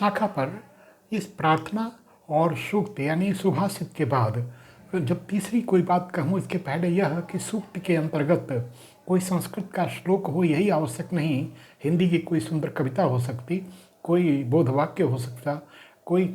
शाखा पर इस प्रार्थना और सूक्त यानी सुभाषित के बाद जब तीसरी कोई बात कहूँ इसके पहले यह कि सूक्त के अंतर्गत कोई संस्कृत का श्लोक हो यही आवश्यक नहीं, हिंदी की कोई सुंदर कविता हो सकती, कोई बोधवाक्य हो सकता, कोई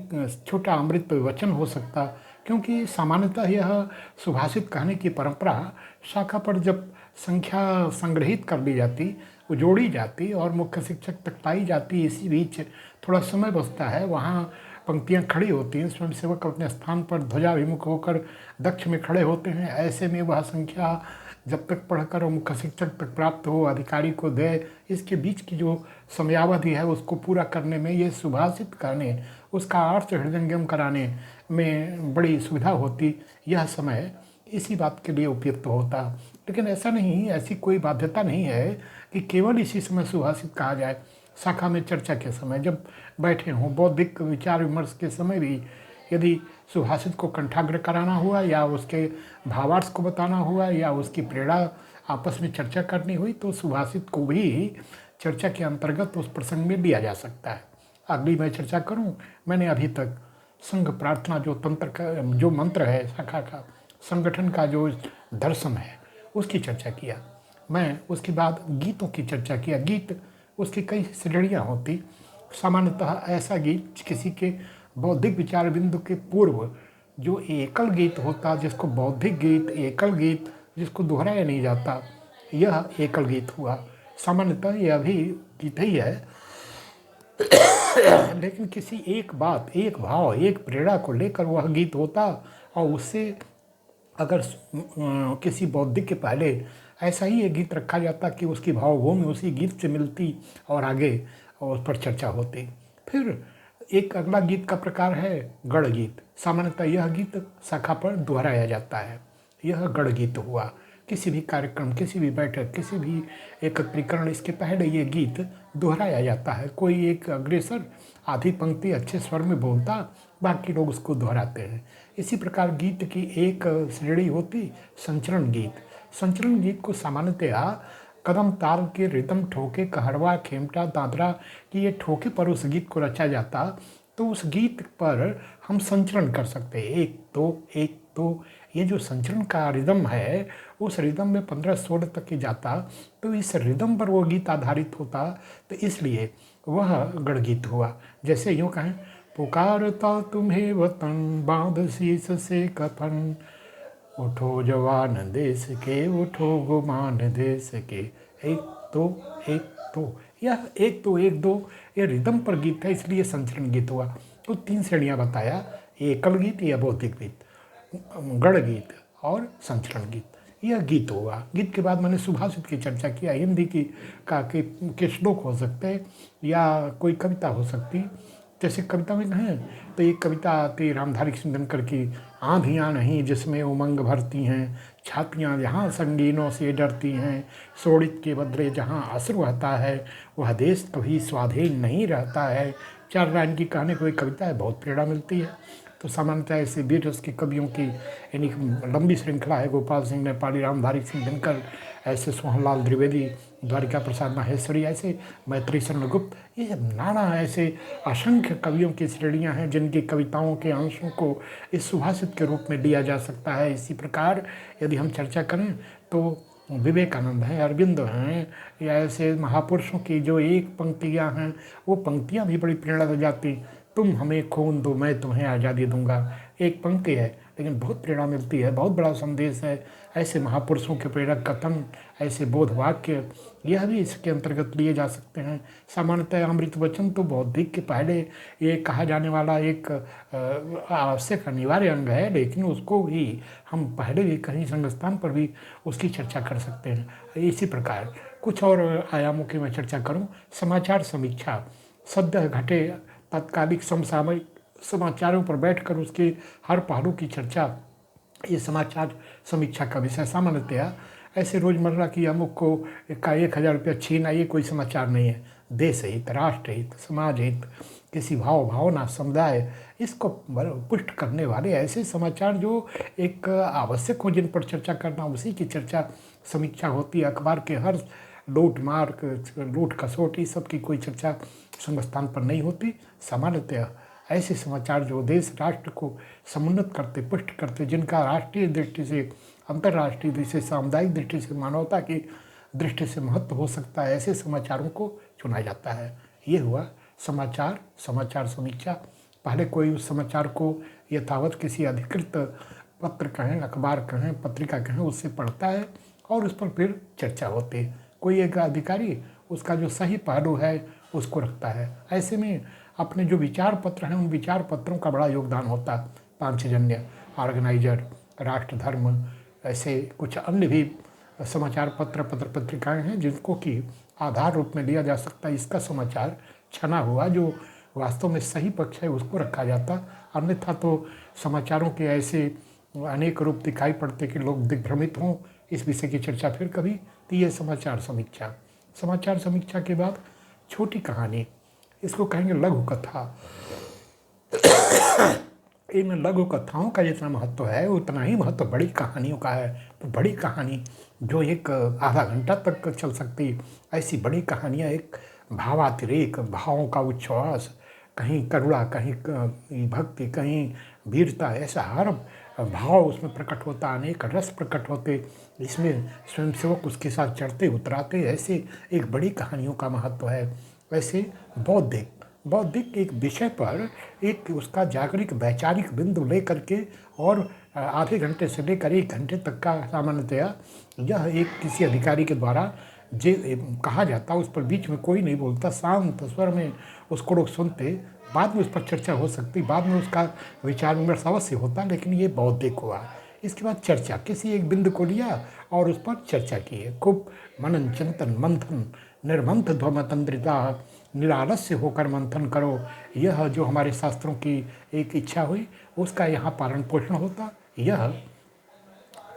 छोटा अमृत वचन हो सकता, क्योंकि सामान्यतः यह सुभाषित कहने की परंपरा शाखा पर जब संख्या संग्रहित कर ली जाती, वो जोड़ी जाती और मुख्य शिक्षक तक लाई जाती, इसी बीच थोड़ा समय बचता है, वहाँ पंक्तियाँ खड़ी होती हैं, स्वयंसेवक अपने स्थान पर ध्वजाभिमुख होकर दक्ष में खड़े होते हैं। ऐसे में वह संख्या जब तक पढ़कर और मुख्य शिक्षक तक प्राप्त हो, अधिकारी को दे, इसके बीच की जो समयावधि है उसको पूरा करने में ये सुभाषित कहने, उसका अर्थ हृदयंगम कराने में बड़ी सुविधा होती। यह समय इसी बात के लिए उपयुक्त होता। लेकिन ऐसा नहीं, ऐसी कोई बाध्यता नहीं है कि केवल इसी समय सुभाषित कहा जाए। शाखा में चर्चा के समय जब बैठे हों, बौद्धिक विचार विमर्श के समय भी यदि सुभाषित को कंठाग्र कराना हुआ या उसके भावार्थ को बताना हुआ या उसकी प्रेरणा आपस में चर्चा करनी हुई, तो सुभाषित को भी चर्चा के अंतर्गत उस प्रसंग में लिया जा सकता है। अगली मैं चर्चा करूं, मैंने अभी तक संघ प्रार्थना जो तंत्र का जो मंत्र है, शाखा का संगठन का जो दर्शन है उसकी चर्चा किया। मैं उसके बाद गीतों की चर्चा किया। गीत उसकी कई श्रेणियाँ होती। सामान्यतः ऐसा गीत किसी के बौद्धिक विचार बिंदु के पूर्व जो एकल गीत होता, जिसको बौद्धिक गीत, एकल गीत, जिसको दोहराया नहीं जाता, यह एकल गीत हुआ। सामान्यतः यह भी गीत ही है, लेकिन किसी एक बात, एक भाव, एक प्रेरणा को लेकर वह गीत होता और उससे अगर किसी बौद्धिक के पहले ऐसा ही एक गीत रखा जाता कि उसकी भावभूमि उसी गीत से मिलती और आगे और उस पर चर्चा होती। फिर एक अगला गीत का प्रकार है गढ़ गीत। सामान्यतः यह गीत शाखा पर दोहराया जाता है। यह गढ़ गीत हुआ। किसी भी कार्यक्रम, किसी भी बैठक, किसी भी एकत्रीकरण, इसके पहले ये गीत दोहराया जाता है। कोई एक अग्रेसर आधी पंक्ति अच्छे स्वर में बोलता, बाकी लोग उसको दोहराते हैं। इसी प्रकार गीत की एक श्रेणी होती संचरण गीत। संचरण गीत को सामान्यतया कदम ताल के रिदम, ठोके, कहरवा, खेमटा, दादरा की ये ठोके पर उस गीत को रचा जाता, तो उस गीत पर हम संचरण कर सकते हैं। एक दो एक दो, ये जो संचरण का रिदम है, उस रिदम में 15-16 तक ही जाता, तो इस रिदम पर वो गीत आधारित होता, तो इसलिए वह गढ़ गीत हुआ। जैसे यूँ कहें, पुकारता तुम्हें वतन, बांध शीस से कफन, उठो जवान देश के, उठो गुमान देश के, एक दो एक दो। यह एक दो एक दो ये रिदम पर गीत है, इसलिए संचरण गीत हुआ। तो 3 श्रेणियाँ बताया, एकल गीत या बौद्धिक गीत, गढ़ गीत और संचरण गीत। यह गीत हुआ। गीत के बाद मैंने सुभाषित की चर्चा किया। हिंदी की के श्लोक हो सकते या कोई कविता हो सकती। जैसे कविता में कहें तो एक कविता आती रामधारी सिंह दिनकर की, आंधियाँ नहीं जिसमें उमंग भरती हैं, छातियाँ जहाँ संगीनों से डरती हैं, शोणित के बदले जहाँ अश्रु बहता है, वह देश कभी स्वाधीन नहीं रहता है। 4 लाइन की कहने कोई कविता है, बहुत प्रेरणा मिलती है। तो सामान्यतः ऐसे वीर रस के कवियों की यानी लंबी श्रृंखला है। गोपाल सिंह नेपाली, रामधारी सिंह दिनकर, ऐसे सोहनलाल द्विवेदी, द्वारिका प्रसाद माहेश्वरी, ऐसे मैत्री शरण गुप्त, ये नाना ऐसे असंख्य कवियों की श्रेणियाँ हैं जिनकी कविताओं के अंशों को इस सुभाषित के रूप में लिया जा सकता है। इसी प्रकार यदि हम चर्चा करें तो विवेकानंद हैं, अरविंद हैं, या ऐसे महापुरुषों की जो एक पंक्तियाँ हैं, वो पंक्तियाँ भी बड़ी प्रेरणा दे जाती। तुम हमें खून दो, मैं तुम्हें आज़ादी दूंगा। एक पंक्ति है लेकिन बहुत प्रेरणा मिलती है, बहुत बड़ा संदेश है। ऐसे महापुरुषों के प्रेरक कथन, ऐसे बोध वाक्य, यह भी इसके अंतर्गत लिए जा सकते हैं। सामान्यतः अमृत वचन तो बौद्धिक के पहले ये कहा जाने वाला एक आवश्यक अनिवार्य अंग है, लेकिन उसको भी हम पहले भी कहीं संस्थान पर भी उसकी चर्चा कर सकते हैं। इसी प्रकार कुछ और आयामों की मैं चर्चा करूँ। समाचार समीक्षा, सद्य घटे तत्कालिक समसामयिक समाचारों पर बैठकर उसके हर पहलू की चर्चा, ये समाचार समीक्षा का विषय। सामान्यतया ऐसे रोज़मर्रा की अमुक को का 1000 रुपया छीना, ये कोई समाचार नहीं है। देश हित, राष्ट्र हित, समाज हित, किसी भावना, समुदाय, इसको पुष्ट करने वाले ऐसे समाचार जो एक आवश्यक हो, जिन पर चर्चा करना, उसी की चर्चा समीक्षा होती है। अखबार के हर लूट मार, लूट खसोट, इस सब की कोई चर्चा संघ स्थान पर नहीं होती। सामान्यतः ऐसे समाचार जो देश राष्ट्र को समुन्नत करते, पुष्ट करते, जिनका राष्ट्रीय दृष्टि से, अंतर्राष्ट्रीय दृष्टि से, सामुदायिक दृष्टि से, मानवता की दृष्टि से महत्व हो सकता है, ऐसे समाचारों को चुना जाता है। ये हुआ समाचार, समाचार समीक्षा। पहले कोई उस समाचार को यथावत किसी अधिकृत पत्र कहें, अखबार कहें, पत्रिका कहें, उससे पढ़ता है और उस पर फिर चर्चा होती है। कोई एक अधिकारी उसका जो सही पहलू है उसको रखता है। ऐसे में अपने जो विचार पत्र हैं, उन विचार पत्रों का बड़ा योगदान होता है। पांचजन्य, ऑर्गेनाइजर, राष्ट्र धर्म, ऐसे कुछ अन्य भी समाचार पत्र, पत्र पत्रिकाएं हैं जिनको कि आधार रूप में लिया जा सकता है। इसका समाचार छना हुआ जो वास्तव में सही पक्ष है उसको रखा जाता, अन्यथा तो समाचारों के ऐसे अनेक रूप दिखाई पड़ते कि लोग दिग्भ्रमित हों। इस विषय की चर्चा फिर कभी। तो ये समाचार समीक्षा। समाचार समीक्षा के बाद छोटी कहानी, इसको कहेंगे लघु कथा। इन लघु कथाओं का जितना महत्व है उतना ही महत्व बड़ी कहानियों का है। तो बड़ी कहानी जो एक आधा घंटा तक चल सकती, ऐसी बड़ी कहानियाँ एक भावातिरेक, भावों का उच्छ्वास, कहीं करुणा, कहीं भक्ति, कहीं वीरता, ऐसा हर भाव उसमें प्रकट होता, अनेक रस प्रकट होते, इसमें स्वयंसेवक उसके साथ चढ़ते उतराते, ऐसे एक बड़ी कहानियों का महत्व है। वैसे बौद्धिक एक विषय पर एक उसका जागरिक वैचारिक बिंदु ले करके और आधे घंटे से लेकर 1 घंटे तक का सामान्यतया यह एक किसी अधिकारी के द्वारा जे कहा जाता, उस पर बीच में कोई नहीं बोलता, शांत स्वर में उसको लोग सुनते। बाद में उस पर चर्चा हो सकती, बाद में उसका विचार विमर्श अवश्य होता, लेकिन ये बौद्धिक हुआ। इसके बाद चर्चा, किसी एक बिंदु को लिया और उस पर चर्चा की है। खूब मनन, चिंतन, मंथन, निर्मंथ ध्वमतंत्रिता, निरालस्य होकर मंथन करो, यह जो हमारे शास्त्रों की एक इच्छा हुई उसका यहाँ पालन पोषण होता। यह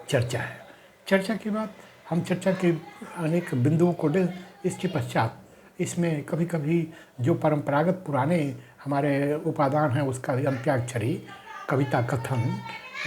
चर्चा है। चर्चा के बाद हम चर्चा के अनेक बिंदुओं को ले, इसके पश्चात इसमें कभी कभी जो परंपरागत पुराने हमारे उपादान हैं उसका अंत्याक्षरी, कविता कथन,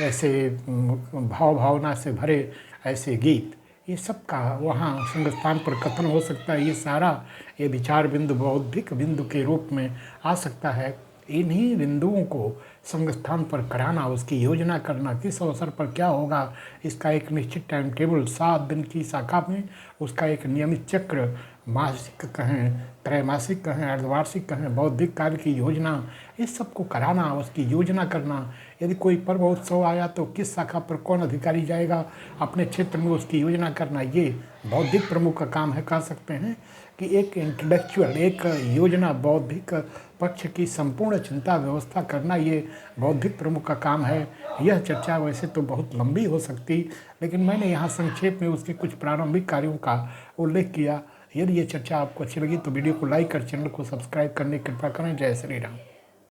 ऐसे भाव भावना से भरे ऐसे गीत, ये सब का वहाँ संगस्थान पर कथन हो सकता है। ये सारा ये विचार बिंदु बौद्धिक बिंदु के रूप में आ सकता है। इन्हीं बिंदुओं को संगस्थान पर कराना, उसकी योजना करना, किस अवसर पर क्या होगा, इसका एक निश्चित टाइम टेबल, 7 दिन की शाखा में उसका एक नियमित चक्र, मासिक कहें, त्रैमासिक कहें, अर्धवार्षिक कहें, बौद्धिक कार्य की योजना, इस सब को कराना, उसकी योजना करना। यदि कोई पर्व उत्सव आया तो किस शाखा पर कौन अधिकारी जाएगा, अपने क्षेत्र में उसकी योजना करना, ये बौद्धिक प्रमुख का काम है। कह सकते हैं कि एक इंटेलेक्चुअल, एक योजना बौद्धिक पक्ष की संपूर्ण चिंता व्यवस्था करना, ये बौद्धिक प्रमुख का काम है। यह चर्चा वैसे तो बहुत लंबी हो सकती, लेकिन मैंने यहाँ संक्षेप में उसके कुछ प्रारंभिक कार्यों का उल्लेख किया। यदि ये चर्चा आपको अच्छी लगी तो वीडियो को लाइक कर चैनल को सब्सक्राइब करने की कृपा करें। जय श्री राम।